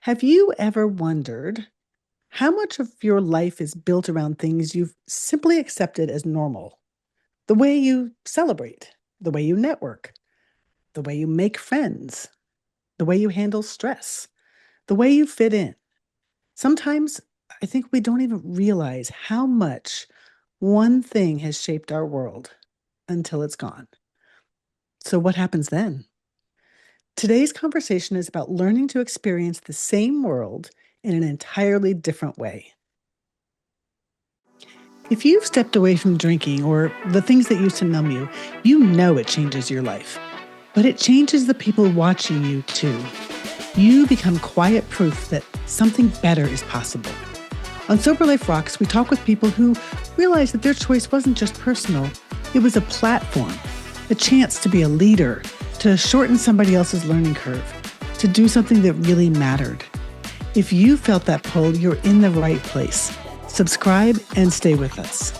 Have you ever wondered how much of your life is built around things you've simply accepted as normal? The way you celebrate, the way you network, the way you make friends, the way you handle stress, the way you fit in. Sometimes I think we don't even realize how much one thing has shaped our world until it's gone. So, what happens then? Today's conversation is about learning to experience the same world in an entirely different way. If you've stepped away from drinking or the things that used to numb you, you know it changes your life. But it changes the people watching you too. You become quiet proof that something better is possible. On Sober Life Rocks, we talk with people who realize that their choice wasn't just personal, it was a platform, a chance to be a leader, to shorten somebody else's learning curve, to do something that really mattered. If you felt that pull, you're in the right place. Subscribe and stay with us.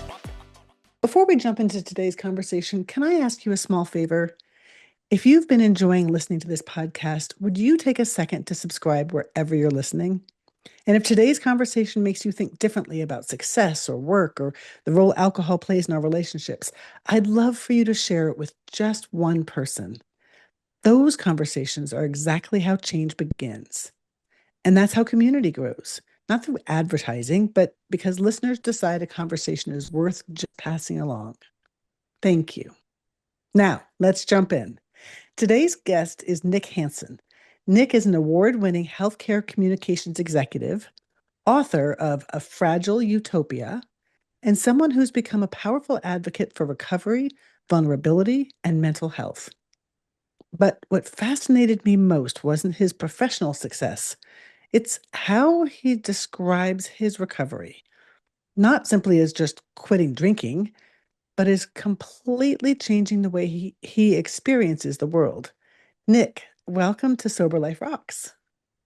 Before we jump into today's conversation, can I ask you a small favor? If you've been enjoying listening to this podcast, would you take a second to subscribe wherever you're listening? And if today's conversation makes you think differently about success or work or the role alcohol plays in our relationships, I'd love for you to share it with just one person. Those conversations are exactly how change begins. And that's how community grows, not through advertising, but because listeners decide a conversation is worth just passing along. Thank you. Now, let's jump in. Today's guest is Nick Hansen. Nick is an award-winning healthcare communications executive, author of A Fragile Utopia, and someone who's become a powerful advocate for recovery, vulnerability, and mental health. But what fascinated me most wasn't his professional success. It's how he describes his recovery, not simply as just quitting drinking, but as completely changing the way he experiences the world. Nick, welcome to Sober Life Rocks.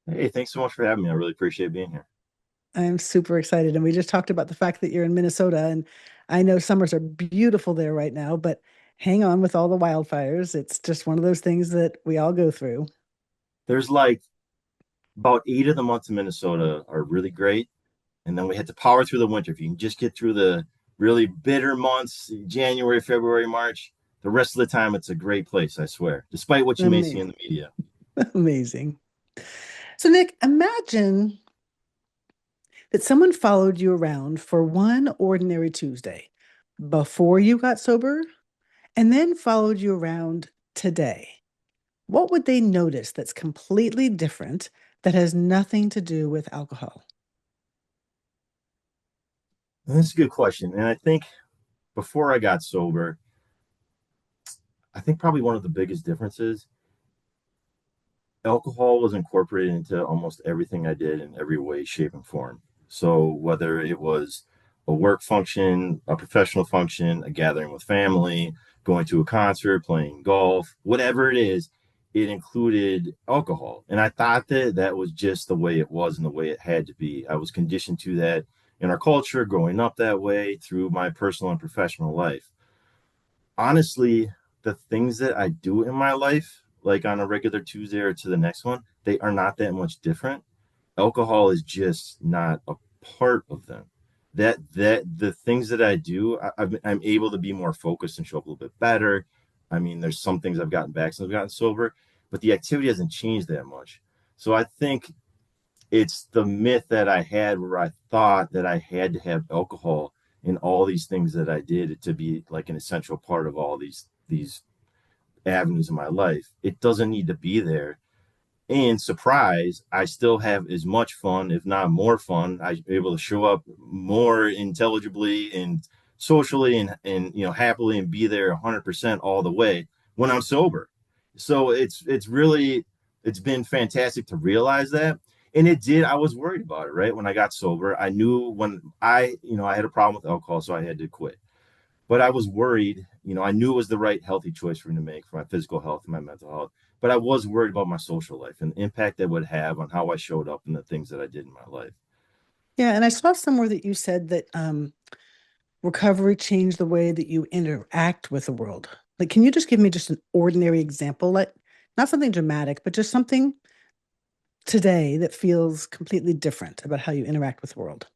Hey, thanks so much for having me. I really appreciate being here. I'm super excited. And we just talked about the fact that you're in Minnesota, and I know summers are beautiful there right now, but hang on with all the wildfires. It's just one of those things that we all go through. There's like about 8 of the months in Minnesota are really great. And then we had to power through the winter. If you can just get through the really bitter months, January, February, March, the rest of the time, it's a great place, I swear, despite what you may see in the Amazing. media. Amazing. So, Nick, imagine that someone followed you around for one ordinary Tuesday before you got sober and then followed you around today. What would they notice that's completely different that has nothing to do with alcohol? And that's a good question. And I think before I got sober, I think probably one of the biggest differences alcohol was incorporated into almost everything I did in every way, shape, and form. So whether it was a work function, a professional function, a gathering with family, going to a concert, playing golf, whatever it is, it included alcohol. And I thought that that was just the way it was and the way it had to be. I was conditioned to that in our culture, growing up that way through my personal and professional life. Honestly, the things that I do in my life, like on a regular Tuesday or to the next one, they are not that much different. Alcohol is just not a part of them. That the things that I do, I'm able to be more focused and show up a little bit better. I mean, there's some things I've gotten back since I've gotten sober, but the activity hasn't changed that much. So I think it's the myth that I had where I thought that I had to have alcohol in all these things that I did to be like an essential part of all these avenues in my life. It doesn't need to be there. And surprise, I still have as much fun, if not more fun. I'm able to show up more intelligibly and socially and happily and be there 100% all the way when I'm sober. So it's really it's been fantastic to realize that. And it did. I was worried about it, right? When I got sober, I knew when I had a problem with alcohol, so I had to quit. But I was worried, I knew it was the right healthy choice for me to make for my physical health and my mental health. But I was worried about my social life and the impact that would have on how I showed up and the things that I did in my life. Yeah, and I saw somewhere that you said that recovery changed the way that you interact with the world. Like, can you just give me just an ordinary example? Like, not something dramatic, but just something today that feels completely different about how you interact with the world?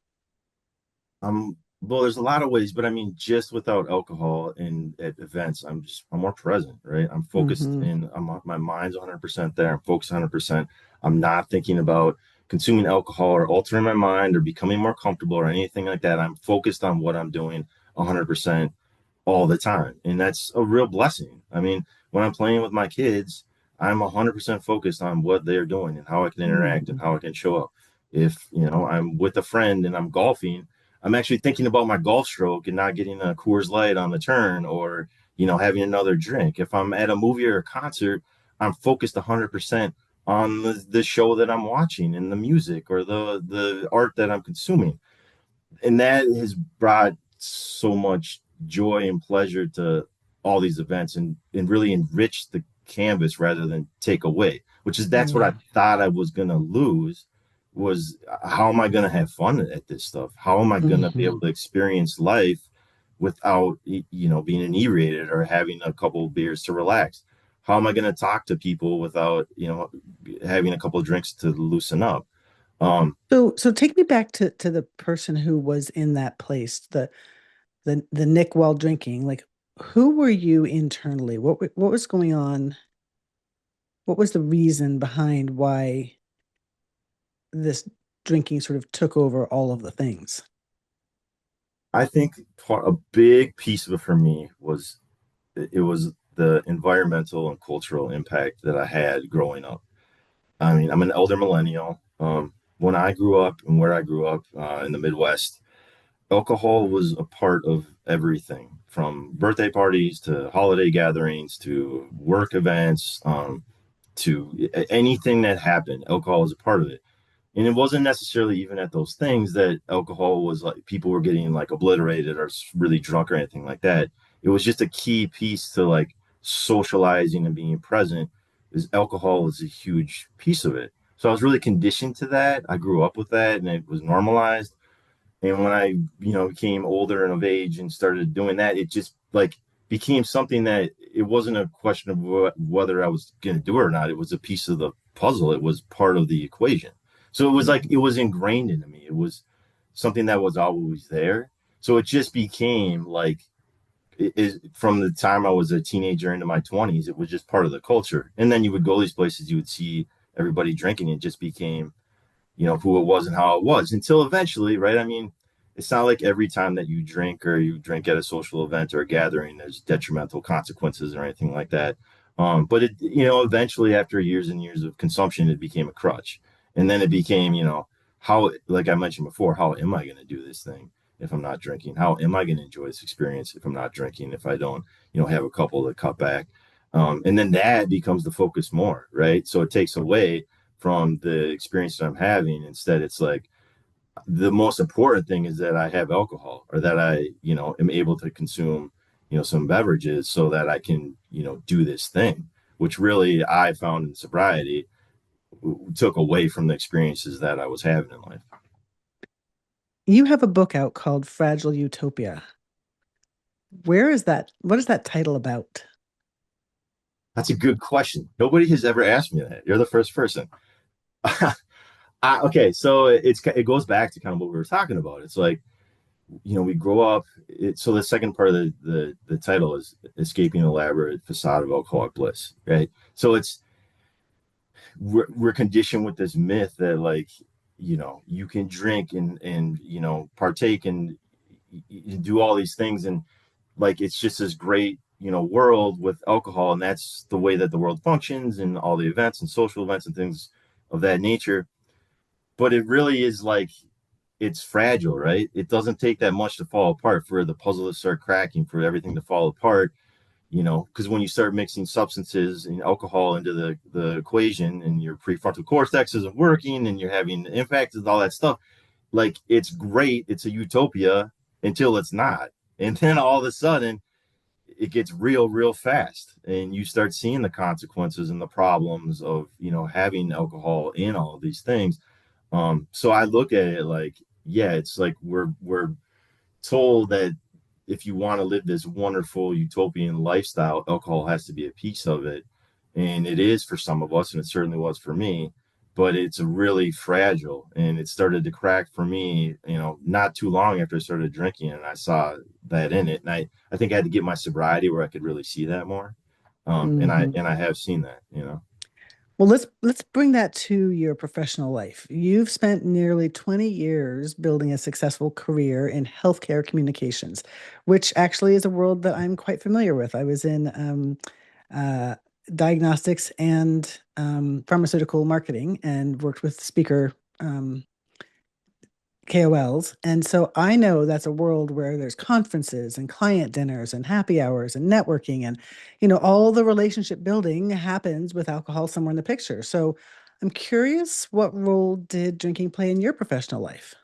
Well, there's a lot of ways, but I mean, just without alcohol and at events, I'm more present, right? I'm focused Hmm. and my mind's 100% there. I'm focused 100%. I'm not thinking about consuming alcohol or altering my mind or becoming more comfortable or anything like that. I'm focused on what I'm doing 100% all the time. And that's a real blessing. I mean, when I'm playing with my kids, I'm 100% focused on what they're doing and how I can interact and Hmm. how I can show up. If, I'm with a friend and I'm golfing, I'm actually thinking about my golf stroke and not getting a Coors Light on the turn or, having another drink. If I'm at a movie or a concert, I'm focused 100% on the show that I'm watching and the music or the art that I'm consuming. And that has brought so much joy and pleasure to all these events and really enriched the canvas rather than take away, which is that's what I Yeah. thought I was going to lose was how am I going to have fun at this stuff? How am I going to be Hmm. able to experience life without, being inebriated or having a couple of beers to relax? How am I going to talk to people without, having a couple of drinks to loosen up? Um, So take me back to the person who was in that place, the Nick while drinking. Like, who were you internally? What was going on? What was the reason behind why this drinking sort of took over all of the things? I think a big piece of it for me was it was the environmental and cultural impact that I had growing up. I mean, I'm an elder millennial. When I grew up and where I grew up in the Midwest, alcohol was a part of everything from birthday parties to holiday gatherings to work events to anything that happened. Alcohol was a part of it. And it wasn't necessarily even at those things that alcohol was like people were getting like obliterated or really drunk or anything like that. It was just a key piece to like socializing and being present. Is alcohol is a huge piece of it. So I was really conditioned to that. I grew up with that and it was normalized. And when I, became older and of age and started doing that, it just like became something that it wasn't a question of whether I was going to do it or not. It was a piece of the puzzle. It was part of the equation. So it was like it was ingrained into me. It was something that was always there. So it just became like from the time I was a teenager into my 20s, it was just part of the culture. And then you would go these places, you would see everybody drinking. It just became who it was and how it was until eventually, right? I mean, it's not like every time that you drink or you drink at a social event or a gathering, there's detrimental consequences or anything like that. But it, eventually after years and years of consumption, it became a crutch. And then it became, how, like I mentioned before, how am I going to do this thing if I'm not drinking? How am I going to enjoy this experience if I'm not drinking, if I don't, have a couple to cut back? And then that becomes the focus more, right? So it takes away from the experience that I'm having. Instead, it's like the most important thing is that I have alcohol or that I, am able to consume, some beverages so that I can, do this thing, which really I found in sobriety took away from the experiences that I was having in life. You have a book out called Fragile Utopia. Where is that? What is that title about? That's a good question. Nobody has ever asked me that. You're the first person. Okay, so it goes back to kind of what we were talking about. It's like we grow up. So the second part of the title is escaping the elaborate facade of alcoholic bliss, right? So we're conditioned with this myth that like you can drink and partake and you do all these things and like it's just this great world with alcohol and that's the way that the world functions and all the events and social events and things of that nature. But it really is like it's fragile, right? It doesn't take that much to fall apart for the puzzle to start cracking, for everything to fall apart, because when you start mixing substances and alcohol into the equation and your prefrontal cortex isn't working and you're having impacts and all that stuff, like it's great, it's a utopia until it's not. And then all of a sudden it gets real fast and you start seeing the consequences and the problems of, having alcohol in all of these things. So I look at it like, yeah, it's like we're told that if you want to live this wonderful utopian lifestyle, alcohol has to be a piece of it. And it is for some of us, and it certainly was for me. but it's really fragile, and it started to crack for me, not too long after I started drinking, and I saw that in it. And I think I had to get my sobriety where I could really see that more. And I Hmm. and I have seen that. Well, let's bring that to your professional life. You've spent nearly 20 years building a successful career in healthcare communications, which actually is a world that I'm quite familiar with. I was in uh, diagnostics and pharmaceutical marketing and worked with speaker KOLs. And so I know that's a world where there's conferences and client dinners and happy hours and networking and, all the relationship building happens with alcohol somewhere in the picture. So I'm curious, what role did drinking play in your professional life?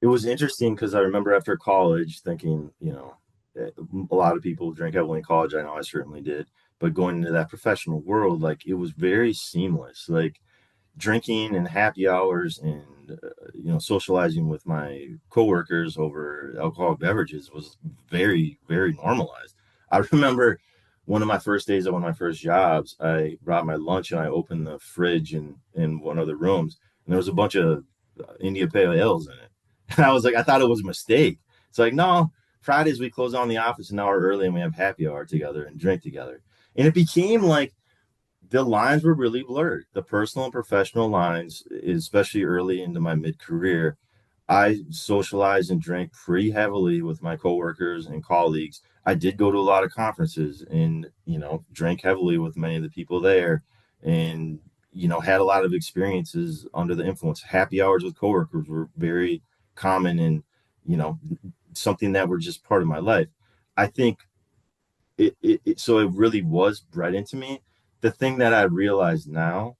It was interesting because I remember after college thinking, a lot of people drink heavily in college. I know I certainly did. But going into that professional world, like it was very seamless. Like drinking and happy hours and socializing with my coworkers over alcoholic beverages was very, very normalized. I remember one of my first days at one of my first jobs, I brought my lunch and I opened the fridge in one of the rooms, and there was a bunch of India Pale Ales in it. And I was like, I thought it was a mistake. It's like, no, Fridays we close on the office an hour early and we have happy hour together and drink together. And it became like the lines were really blurred. The personal and professional lines, especially early into my mid career, I socialized and drank pretty heavily with my coworkers and colleagues. I did go to a lot of conferences and, drank heavily with many of the people there and, had a lot of experiences under the influence. Happy hours with coworkers were very common and, you know, something that were just part of my life. I think so it really was bred into me. The thing that I realize now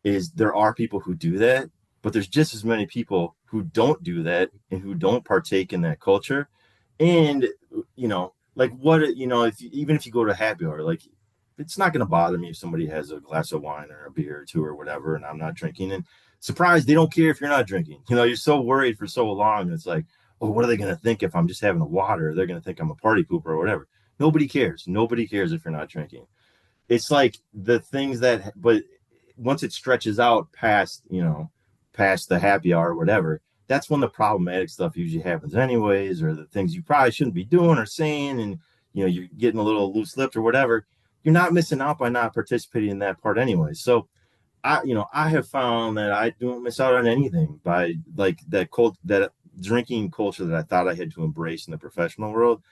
is there are people who do that, but there's just as many people who don't do that and who don't partake in that culture. And like even if you go to happy hour, like it's not going to bother me if somebody has a glass of wine or a beer or two or whatever, and I'm not drinking. And surprised they don't care if you're not drinking. You're so worried for so long. It's like, oh, what are they going to think if I'm just having a water? They're going to think I'm a party pooper or whatever. Nobody cares. Nobody cares if you're not drinking. It's like the things but once it stretches out past the happy hour or whatever, that's when the problematic stuff usually happens anyways, or the things you probably shouldn't be doing or saying, and you're getting a little loose lipped or whatever. You're not missing out by not participating in that part anyway. So I have found that I don't miss out on anything by like that drinking culture that I thought I had to embrace in the professional world.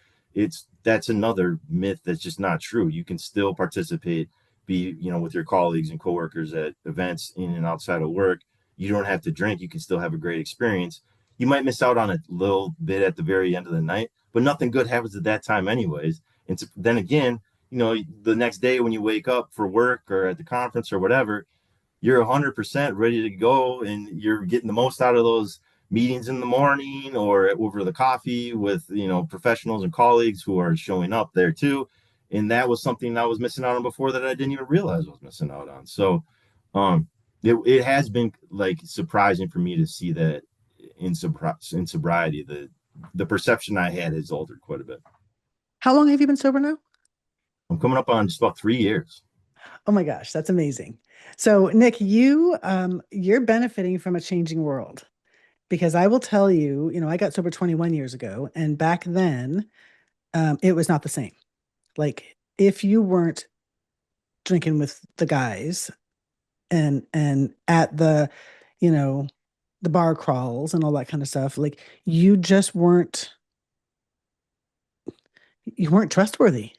That's another myth that's just not true. You can still participate, be with your colleagues and coworkers at events in and outside of work. You don't have to drink. You can still have a great experience. You might miss out on a little bit at the very end of the night, but nothing good happens at that time anyways. And then again, the next day when you wake up for work or at the conference or whatever, you're 100% ready to go and you're getting the most out of those meetings in the morning or over the coffee with professionals and colleagues who are showing up there too. And that was something I was missing out on before that I didn't even realize I was missing out on. So um it has been like surprising for me to see that in sobriety. The perception I had has altered quite a bit. How long have you been sober now? I'm coming up on just about 3 years. Oh my gosh, that's amazing. So, Nick, you're benefiting from a changing world because I will tell you, I got sober 21 years ago, and back then, it was not the same. Like if you weren't drinking with the guys and at you know, the bar crawls and all that kind of stuff, like you weren't trustworthy.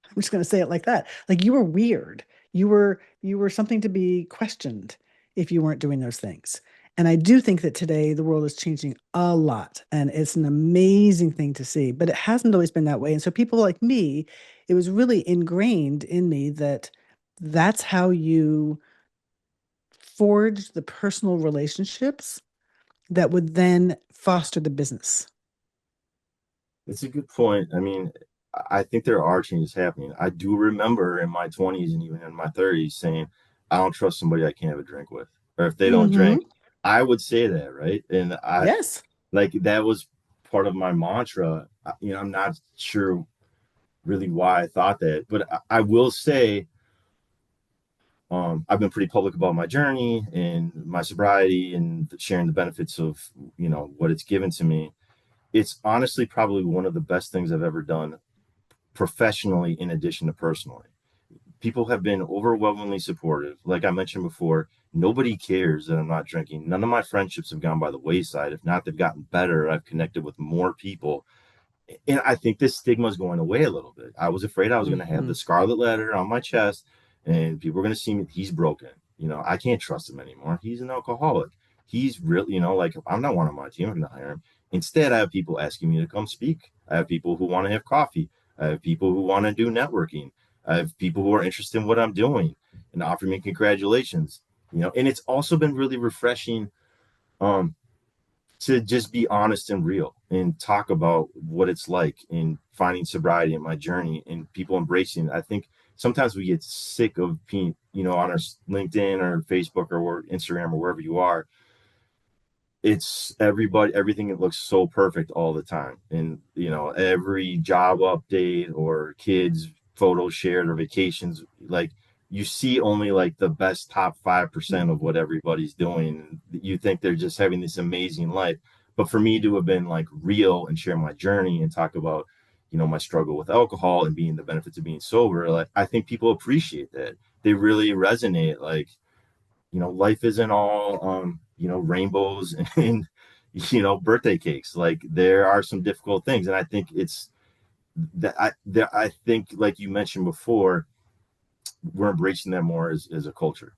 I'm just going to say it like that. Like you were weird. You were something to be questioned if you weren't doing those things. And I do think that today the world is changing a lot and it's an amazing thing to see, but it hasn't always been that way. And so people like me, it was really ingrained in me that that's how you forge the personal relationships that would then foster the business. It's a good point. I mean, I think there are changes happening. I do remember in my 20s and even in my 30s saying, I don't trust somebody I can't have a drink with. Or if they don't Hmm. drink, I would say that, right? And I Yes. like that was part of my mantra. I'm not sure really why I thought that, but I will say I've been pretty public about my journey and my sobriety and sharing the benefits of, what it's given to me. It's honestly probably one of the best things I've ever done professionally in addition to personally. People have been overwhelmingly supportive. Like I mentioned before, nobody cares that I'm not drinking. None of my friendships have gone by the wayside. If not, they've gotten better. I've connected with more people. And I think this stigma is going away a little bit. I was afraid I was going to have Hmm. the scarlet letter on my chest and people were going to see me. He's broken. I can't trust him anymore. He's an alcoholic. He's really, like, I'm not one on my team. I'm going to hire him. Instead, I have people asking me to come speak. I have people who want to have coffee. I have people who want to do networking. I have people who are interested in what I'm doing and offer me congratulations. And it's also been really refreshing. Um, to just be honest and real and talk about what it's like in finding sobriety in my journey and people embracing it. I think sometimes we get sick of being, on our LinkedIn or Facebook or Instagram or wherever you are, it's everything that looks so perfect all the time. And, every job update or kids photos shared or vacations, like you see only like the best top 5% of what everybody's doing. You think they're just having this amazing life. But for me to have been like real and share my journey and talk about, my struggle with alcohol and being the benefits of being sober, like I think people appreciate that. They really resonate. Like, life isn't all rainbows and birthday cakes. Like there are some difficult things, and I think it's I think like you mentioned before, we're embracing that more as a culture.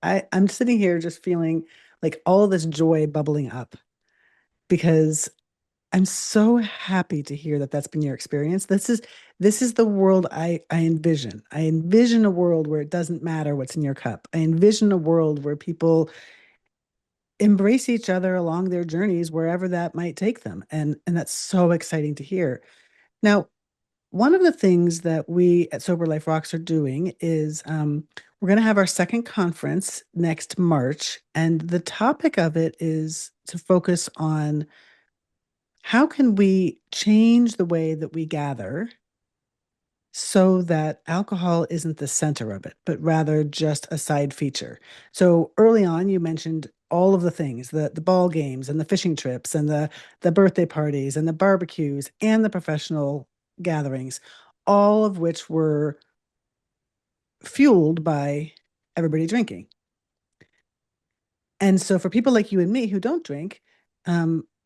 I'm sitting here just feeling like all this joy bubbling up because I'm so happy to hear that that's been your experience. This is the world I envision. I envision a world where it doesn't matter what's in your cup. I envision a world where people embrace each other along their journeys wherever that might take them. And that's so exciting to hear. Now, one of the things that we at Sober Life Rocks are doing is we're going to have our second conference next March, and the topic of it is to focus on how can we change the way that we gather so that alcohol isn't the center of it, but rather just a side feature. So early on, you mentioned all of the things, the ball games and the fishing trips and the birthday parties and the barbecues and the professional gatherings, all of which were fueled by everybody drinking. And so for people like you and me who don't drink,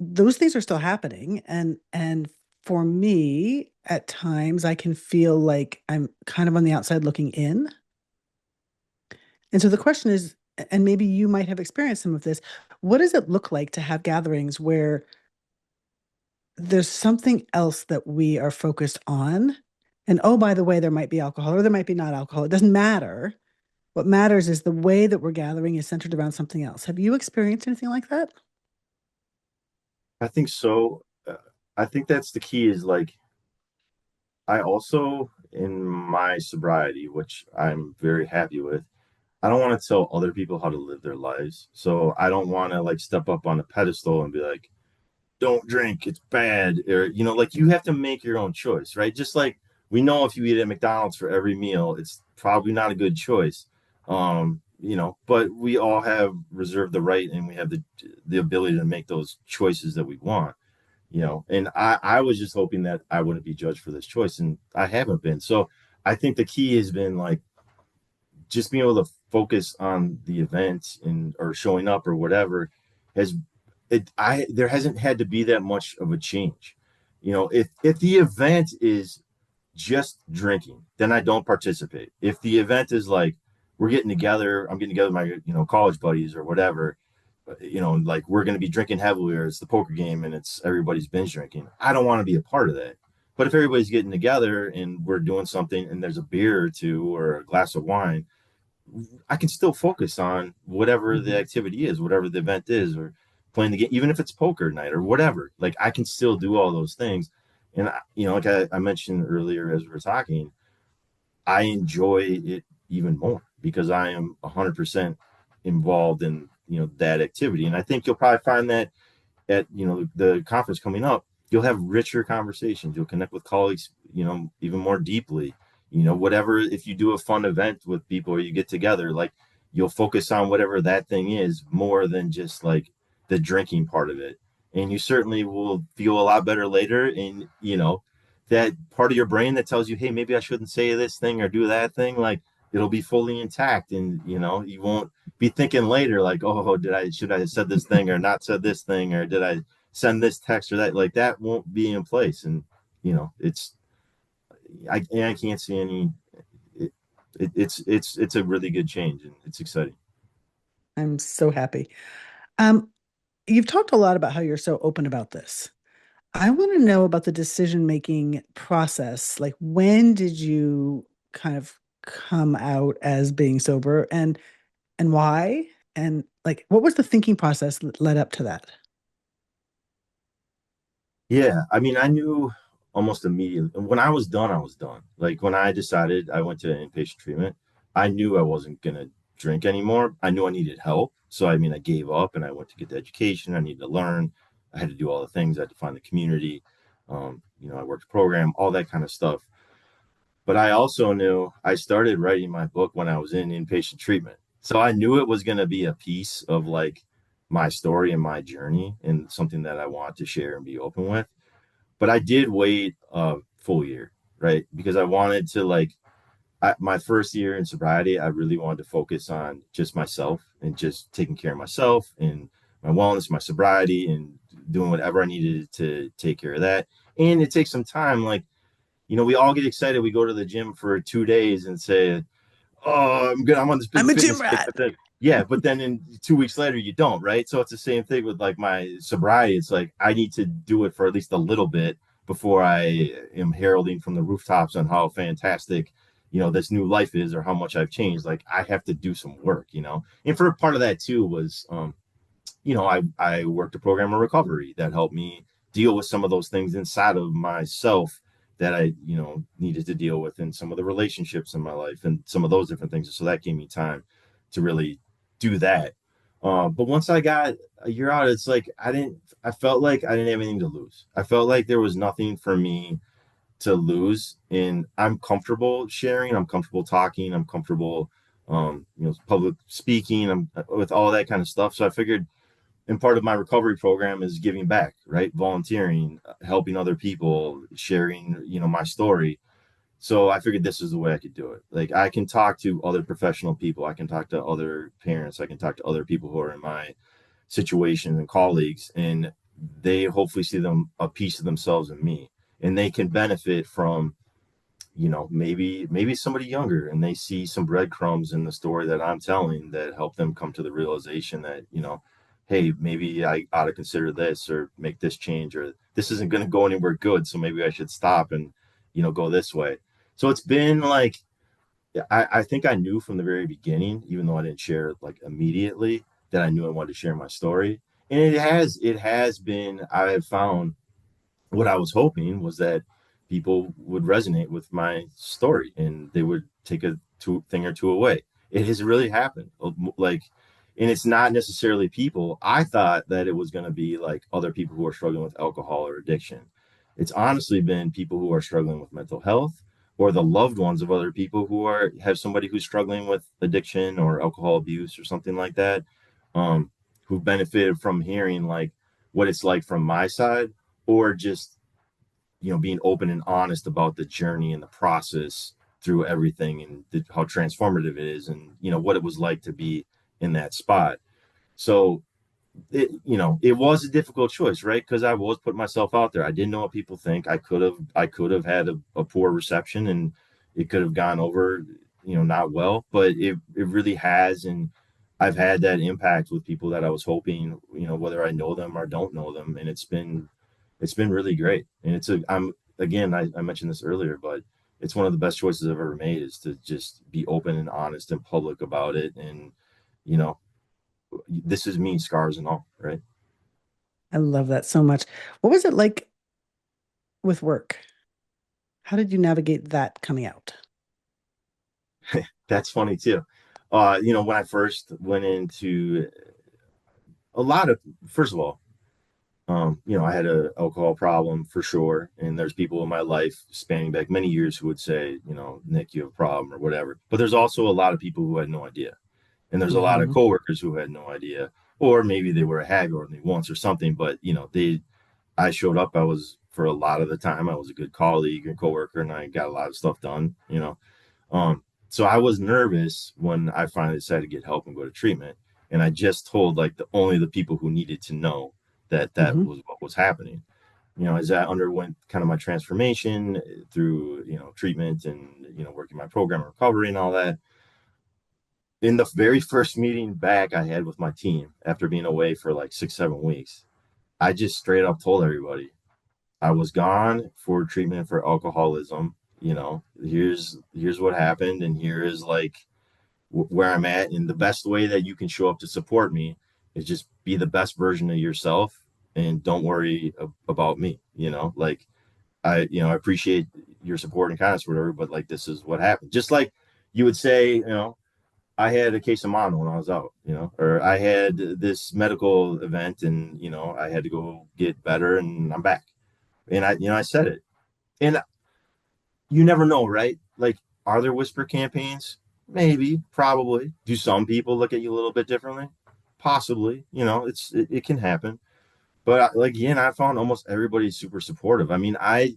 those things are still happening. And for me, at times I can feel like I'm kind of on the outside looking in. And so the question is, and maybe you might have experienced some of this, what does it look like to have gatherings where there's something else that we are focused on? And oh, by the way, there might be alcohol or there might be not alcohol. It doesn't matter. What matters is the way that we're gathering is centered around something else. Have you experienced anything like that? I think so. I think that's the key. Is like I also in my sobriety, which I'm very happy with. I don't want to tell other people how to live their lives. So I don't want to like step up on a pedestal and be like, don't drink, it's bad. Or, like you have to make your own choice, right? Just like we know if you eat at McDonald's for every meal, it's probably not a good choice. But we all have reserved the right and we have the ability to make those choices that we want, and I was just hoping that I wouldn't be judged for this choice, and I haven't been. So I think the key has been like just being able to focus on the event and or showing up or whatever has there hasn't had to be that much of a change. If the event is just drinking, then I don't participate. If the event is like we're getting together, I'm getting together with my college buddies or whatever, like we're going to be drinking heavily or it's the poker game and it's everybody's binge drinking. I don't want to be a part of that. But if everybody's getting together and we're doing something and there's a beer or two or a glass of wine, I can still focus on whatever the Mhm. activity is, whatever the event is, or playing the game, even if it's poker night or whatever. Like I can still do all those things. And like I mentioned earlier as we were talking, I enjoy it even more because I am 100% involved in that activity. And I think you'll probably find that at the conference coming up, you'll have richer conversations. You'll connect with colleagues, even more deeply. whatever, if you do a fun event with people or you get together, like you'll focus on whatever that thing is more than just like the drinking part of it. And you certainly will feel a lot better later. And, that part of your brain that tells you, hey, maybe I shouldn't say this thing or do that thing, like it'll be fully intact. And, you won't be thinking later, like, oh, should I have said this thing or not said this thing, or did I send this text or that? Like that won't be in place. And, it's, I can't see any, it, it's a really good change and it's exciting. I'm so happy. Um, you've talked a lot about how you're so open about this. I want to know about the decision-making process. Like, when did you kind of come out as being sober and why? And like, what was the thinking process that led up to that? Yeah, I mean, I knew almost immediately when I was done, I was done. Like when I decided I went to inpatient treatment, I knew I wasn't gonna drink anymore. I knew I needed help. So I mean, I gave up and I went to get the education. I needed to learn. I had to do all the things. I had to find the community. I worked a program, all that kind of stuff. But I also knew I started writing my book when I was in inpatient treatment. So I knew it was going to be a piece of like my story and my journey and something that I want to share and be open with. But I did wait a full year, right? Because I wanted to like my first year in sobriety, I really wanted to focus on just myself and just taking care of myself and my wellness, my sobriety, and doing whatever I needed to take care of that. And it takes some time. Like, we all get excited. We go to the gym for 2 days and say, oh, I'm good. I'm on this big I'm a gym fitness kick. rat. But then, yeah, but then in 2 weeks later, you don't, right? So it's the same thing with like my sobriety. It's like I need to do it for at least a little bit before I am heralding from the rooftops on how fantastic, this new life is or how much I've changed. Like I have to do some work. And for part of that too was, I worked a program of recovery that helped me deal with some of those things inside of myself that I, needed to deal with in some of the relationships in my life and some of those different things. So that gave me time to really do that. But once I got a year out, it's like I felt like I didn't have anything to lose. I felt like there was nothing for me to lose. And I'm comfortable sharing, I'm comfortable talking, I'm comfortable, public speaking, I'm with all that kind of stuff. So I figured, and part of my recovery program is giving back, right? Volunteering, helping other people, sharing, my story. So I figured this is the way I could do it. Like I can talk to other professional people, I can talk to other parents, I can talk to other people who are in my situation and colleagues, and they hopefully see them a piece of themselves in me, and they can benefit from, maybe somebody younger and they see some breadcrumbs in the story that I'm telling that help them come to the realization that, hey, maybe I ought to consider this or make this change, or this isn't going to go anywhere good. So maybe I should stop and, go this way. So it's been like, I think I knew from the very beginning, even though I didn't share it like immediately, that I knew I wanted to share my story. And it has been, I have found what I was hoping was that people would resonate with my story and they would take a thing or two away. It has really happened. Like, and it's not necessarily people. I thought that it was going to be like other people who are struggling with alcohol or addiction. It's honestly been people who are struggling with mental health or the loved ones of other people who have somebody who's struggling with addiction or alcohol abuse or something like that, um, who benefited from hearing like what it's like from my side, or just being open and honest about the journey and the process through everything and how transformative it is, and what it was like to be in that spot. So it was a difficult choice, right? Because I was putting myself out there. I didn't know what people think. I could have had a poor reception and it could have gone over, not well, but it really has. And I've had that impact with people that I was hoping, whether I know them or don't know them. And it's been really great. And I'm, again, I mentioned this earlier, but it's one of the best choices I've ever made, is to just be open and honest and public about it. And, you know, this is me, scars and all, right? I love that so much. What was it like with work? How did you navigate that coming out? That's funny too. When I first went into a lot of, first of all, I had a alcohol problem for sure, and there's people in my life spanning back many years who would say, Nick, you have a problem or whatever. But there's also a lot of people who had no idea, and there's a lot of Hmm. coworkers who had no idea, or maybe they were a habit only once or something. But I showed up. I was for a lot of the time, I was a good colleague and coworker, and I got a lot of stuff done. So I was nervous when I finally decided to get help and go to treatment. And I just told like only the people who needed to know that that Hmm. was what was happening. As I underwent kind of my transformation through, treatment and, working my program and recovery and all that. In the very first meeting back I had with my team after being away for like 6, 7 weeks, I just straight up told everybody I was gone for treatment for alcoholism. Here's what happened, and here is like where I'm at. And the best way that you can show up to support me is just be the best version of yourself and don't worry about me. Like I appreciate your support and kindness, or whatever, but like this is what happened. Just like you would say, I had a case of mono when I was out, or I had this medical event and I had to go get better and I'm back. And I said it. And you never know, right? Like, are there whisper campaigns? Maybe, probably. Do some people look at you a little bit differently? Possibly. It can happen. But like again, I found almost everybody super supportive. I mean, I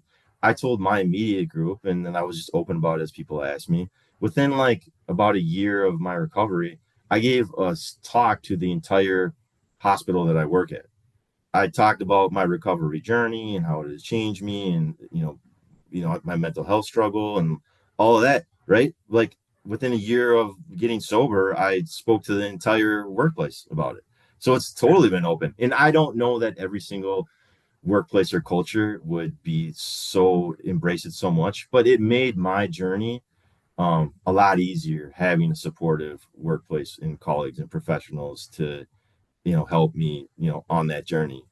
told my immediate group, and then I was just open about it as people asked me. Within like about a year of my recovery, I gave a talk to the entire hospital that I work at. I talked about my recovery journey and how it has changed me, and my mental health struggle and all of that. Right, like within a year of getting sober, I spoke to the entire workplace about it. So it's Yeah. totally been open, and I don't know that every single workplace or culture would be so embrace it so much, but it made my journey a lot easier having a supportive workplace and colleagues and professionals to help me on that journey.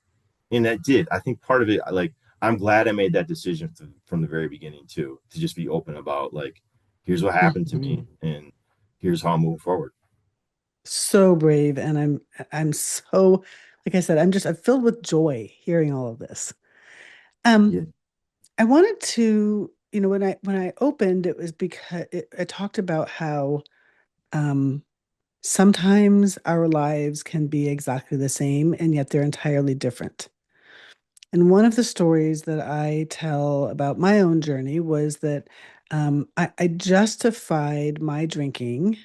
And that did. I think part of it, like, I'm glad I made that decision from the very beginning too, to just be open about like, here's what happened to Hmm. me, and here's how I'm moving forward. So brave. And I'm so, like I said, I'm filled with joy hearing all of this. Um, Yeah, I wanted to, when I opened, it was because I talked about how um sometimes our lives can be exactly the same and yet they're entirely different. And one of the stories that I tell about my own journey was that I justified my drinking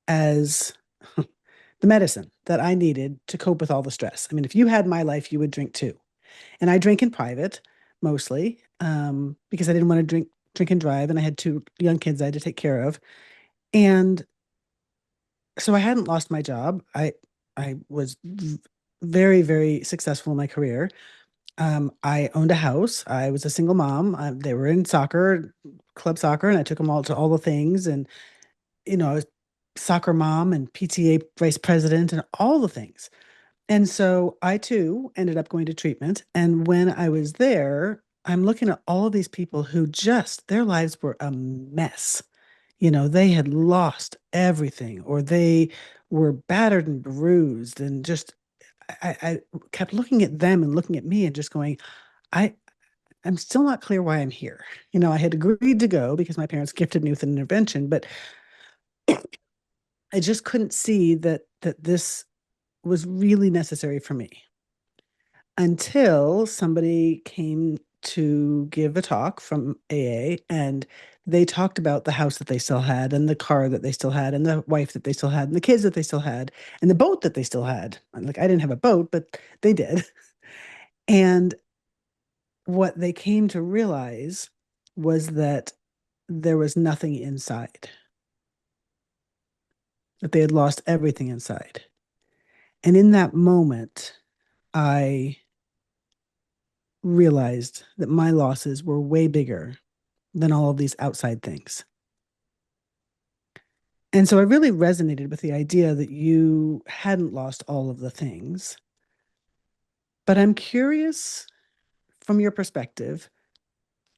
as the medicine that I needed to cope with all the stress. I mean, if you had my life, you would drink too. And I drink in private mostly because I didn't want to drink and drive, and I had two young kids I had to take care of. And so I hadn't lost my job. I was very, very successful in my career. I owned a house. I was a single mom. They were in soccer, club soccer, and I took them all to all the things. And I was soccer mom and PTA vice president and all the things. And so I too ended up going to treatment. And when I was there, I'm looking at all of these people who just their lives were a mess. They had lost everything, or they were battered and bruised, and just I kept looking at them and looking at me and just going, I I'm still not clear why I'm here. I had agreed to go because my parents gifted me with an intervention, but I just couldn't see that this was really necessary for me until somebody came to give a talk from AA, and they talked about the house that they still had and the car that they still had and the wife that they still had and the kids that they still had and the boat that they still had. Like, I didn't have a boat, but they did. And what they came to realize was that there was nothing inside, that they had lost everything inside. And in that moment, I realized that my losses were way bigger than all of these outside things. And so I really resonated with the idea that you hadn't lost all of the things. But I'm curious from your perspective,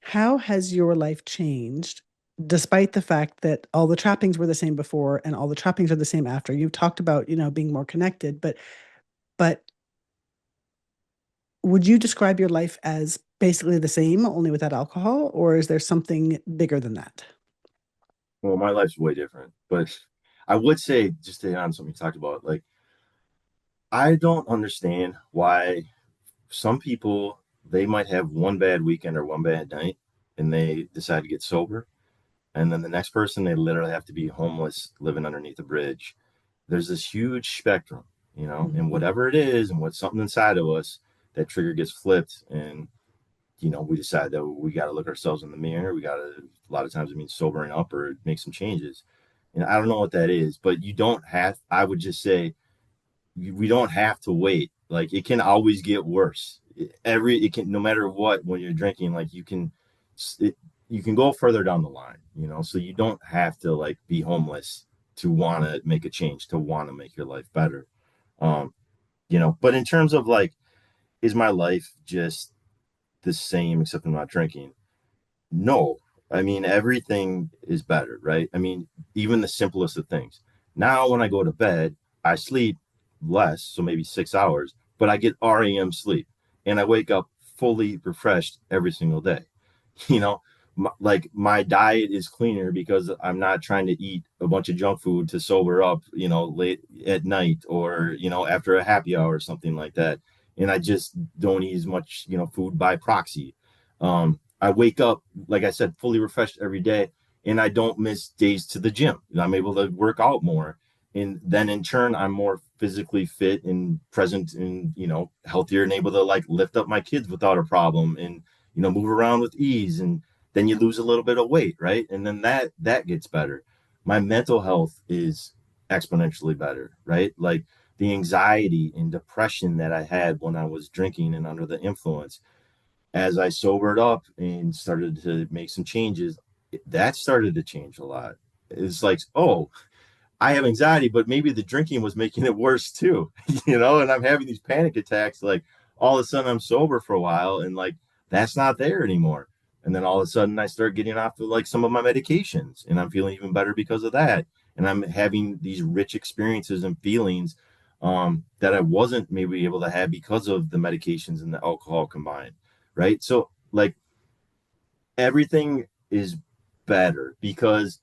how has your life changed despite the fact that all the trappings were the same before and all the trappings are the same after? You've talked about, being more connected, but Would you describe your life as basically the same, only without alcohol, or is there something bigger than that? Well, my life's way different, but I would say, just to hit on something you talked about, like, I don't understand why some people, they might have one bad weekend or one bad night and they decide to get sober. And then the next person, they literally have to be homeless, living underneath a bridge. There's this huge spectrum, and Mhm. whatever it is, and what's something inside of us, that trigger gets flipped. And, we decide that we got to look ourselves in the mirror. We got to, a lot of times it means sobering up or make some changes. And I don't know what that is, but you don't have, I would just say, we don't have to wait. Like, it can always get worse. It can, no matter what, when you're drinking, like, it, you can go further down the line, so you don't have to like be homeless to want to make a change, to want to make your life better. Um, but in terms of like, is my life just the same except I'm not drinking? No, I mean, everything is better, right? I mean, even the simplest of things. Now, when I go to bed, I sleep less, so maybe 6 hours, but I get REM sleep and I wake up fully refreshed every single day. You know, like, my diet is cleaner because I'm not trying to eat a bunch of junk food to sober up, late at night or, after a happy hour or something like that. And I just don't eat as much, food by proxy. I wake up, like I said, fully refreshed every day, and I don't miss days to the gym. And I'm able to work out more. And then in turn, I'm more physically fit and present and, healthier and able to like lift up my kids without a problem and, move around with ease. And then you lose a little bit of weight, right? And then that gets better. My mental health is exponentially better, right? Like, the anxiety and depression that I had when I was drinking and under the influence, as I sobered up and started to make some changes, that started to change a lot. It's like, oh, I have anxiety, but maybe the drinking was making it worse too, and I'm having these panic attacks. Like, all of a sudden I'm sober for a while and like that's not there anymore. And then all of a sudden I start getting off of like some of my medications and I'm feeling even better because of that. And I'm having these rich experiences and feelings that I wasn't maybe able to have because of the medications and the alcohol combined. Right. So, like, everything is better because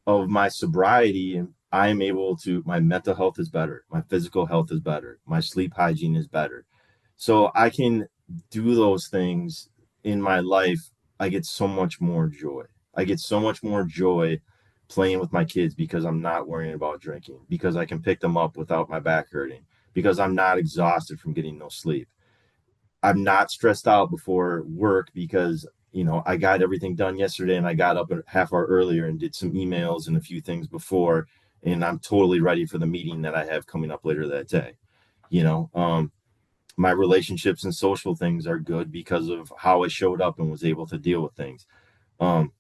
of my sobriety, and I'm able to, my mental health is better, my physical health is better, my sleep hygiene is better, so I can do those things in my life. I get so much more joy. I get so much more joy playing with my kids because I'm not worrying about drinking, because I can pick them up without my back hurting, because I'm not exhausted from getting no sleep. I'm not stressed out before work because I got everything done yesterday and I got up a half hour earlier and did some emails and a few things before, and I'm totally ready for the meeting that I have coming up later that day. You know, my relationships and social things are good because of how I showed up and was able to deal with things. Um,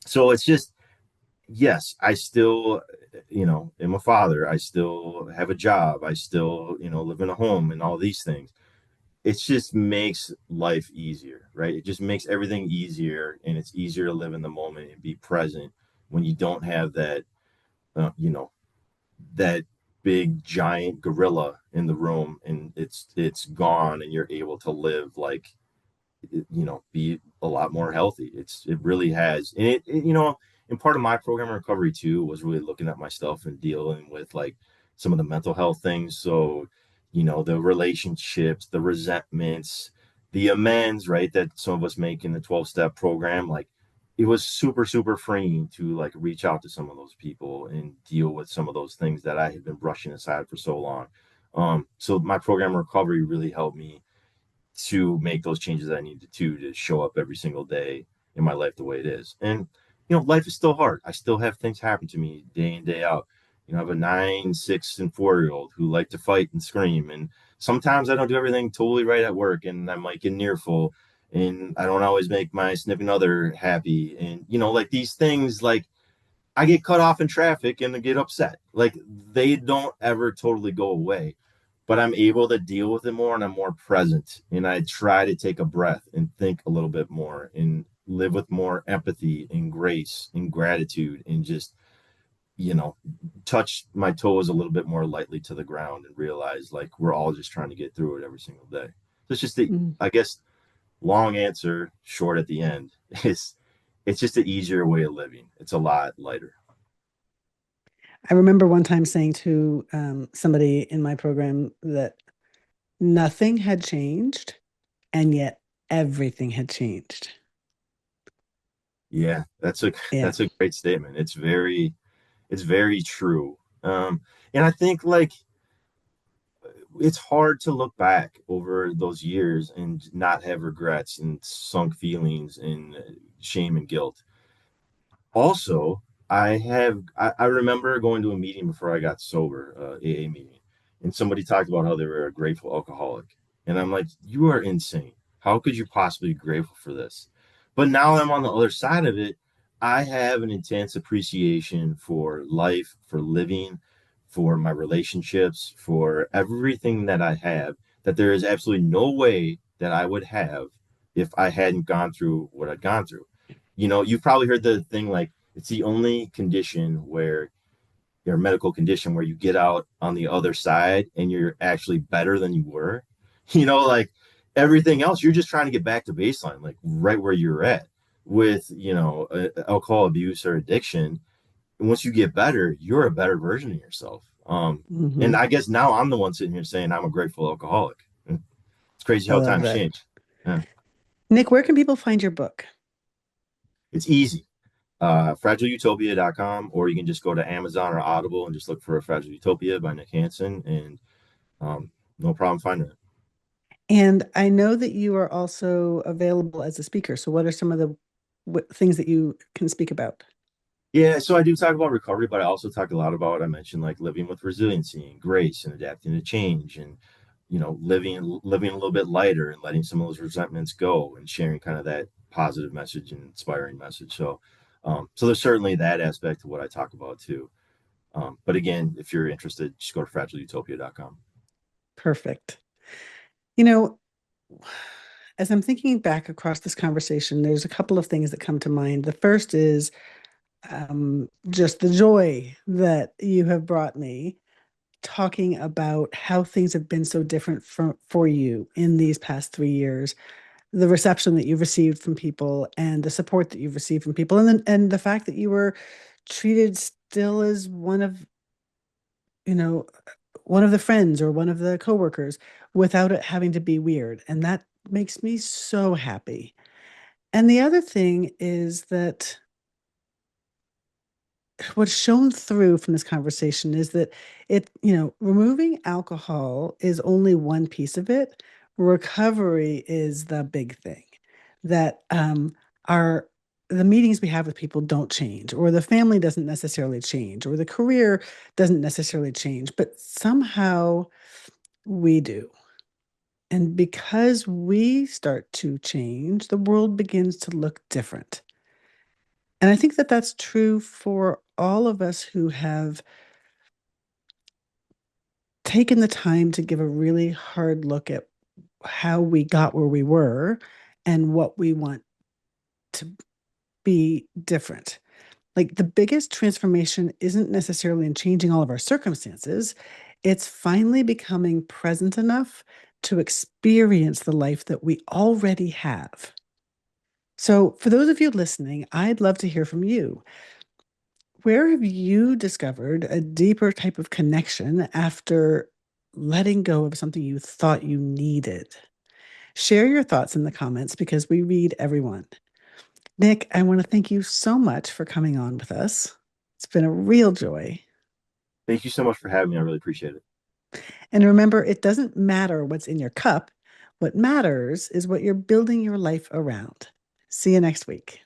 so it's just, yes, I still, am a father. I still have a job. I still, live in a home and all these things. It just makes life easier, right? It just makes everything easier, and it's easier to live in the moment and be present when you don't have that, uh, you know, that big giant gorilla in the room, and it's gone, and you're able to live like, be a lot more healthy. It really has, and and part of my program of recovery too was really looking at myself and dealing with like some of the mental health things. So, the relationships, the resentments, the amends, right, that some of us make in the 12-step program, like, it was super, super freeing to like reach out to some of those people and deal with some of those things that I had been brushing aside for so long. So my program of recovery really helped me to make those changes I needed to show up every single day in my life the way it is. And life is still hard. I still have things happen to me day in, day out. I have a 9, 6, and 4-year-old who like to fight and scream. And sometimes I don't do everything totally right at work, and I might get nearful, and I don't always make my significant other happy. And like, these things, like, I get cut off in traffic and I get upset. Like, they don't ever totally go away, but I'm able to deal with it more and I'm more present. And I try to take a breath and think a little bit more and live with more empathy and grace and gratitude, and just, you know, touch my toes a little bit more lightly to the ground and realize like we're all just trying to get through it every single day. So it's just the, Mm. I guess, long answer, short at the end is it's just an easier way of living. It's a lot lighter. I remember one time saying to somebody in my program that nothing had changed, and yet everything had changed. Yeah, Yeah. that's a great statement. It's very true. And I think like it's hard to look back over those years and not have regrets and sunk feelings and shame and guilt. Also, I remember going to a meeting before I got sober, AA meeting, and somebody talked about how they were a grateful alcoholic. And I'm like, you are insane. How could you possibly be grateful for this? But now I'm on the other side of it. I have an intense appreciation for life, for living, for my relationships, for everything that I have, that there is absolutely no way that I would have if I hadn't gone through what I'd gone through. You know, you've probably heard the thing like it's the only condition where your medical condition where you get out on the other side and you're actually better than you were. You know, like everything else, you're just trying to get back to baseline, like right where you're at with, alcohol abuse or addiction. And once you get better, you're a better version of yourself. And Hmm. I guess now I'm the one sitting here saying I'm a grateful alcoholic. It's crazy I how love times that. change. Yeah. Nick, where can people find your book? It's easy. Fragileutopia.com, or you can just go to Amazon or Audible and just look for A Fragile Utopia by Nick Hansen, and no problem finding it. And I know that you are also available as a speaker. So, what are some of the things that you can speak about? Yeah, so I do talk about recovery, but I also talk a lot about, I mentioned like living with resiliency and grace and adapting to change and, living a little bit lighter and letting some of those resentments go and sharing kind of that positive message and inspiring message. So there's certainly that aspect of what I talk about too. But again, if you're interested, just go to fragileutopia.com. Perfect. You know, as I'm thinking back across this conversation, there's a couple of things that come to mind. The first is just the joy that you have brought me talking about how things have been so different for you in these past 3 years, the reception that you've received from people and the support that you've received from people, and the fact that you were treated still as you know, one of the friends or one of the coworkers without it having to be weird. And that makes me so happy. And the other thing is that what's shown through from this conversation is that removing alcohol is only one piece of it. Recovery is the big thing. That our the meetings we have with people don't change, or the family doesn't necessarily change, or the career doesn't necessarily change, but somehow we do. And because we start to change, the world begins to look different. And I think that that's true for all of us who have taken the time to give a really hard look at how we got where we were and what we want to be different. Like the biggest transformation isn't necessarily in changing all of our circumstances, it's finally becoming present enough to experience the life that we already have. So, for those of you listening, I'd love to hear from you. Where have you discovered a deeper type of connection after letting go of something you thought you needed? Share your thoughts in the comments because we read everyone. Nick, I want to thank you so much for coming on with us. It's been a real joy. Thank you so much for having me. I really appreciate it. And remember, it doesn't matter what's in your cup. What matters is what you're building your life around. See you next week.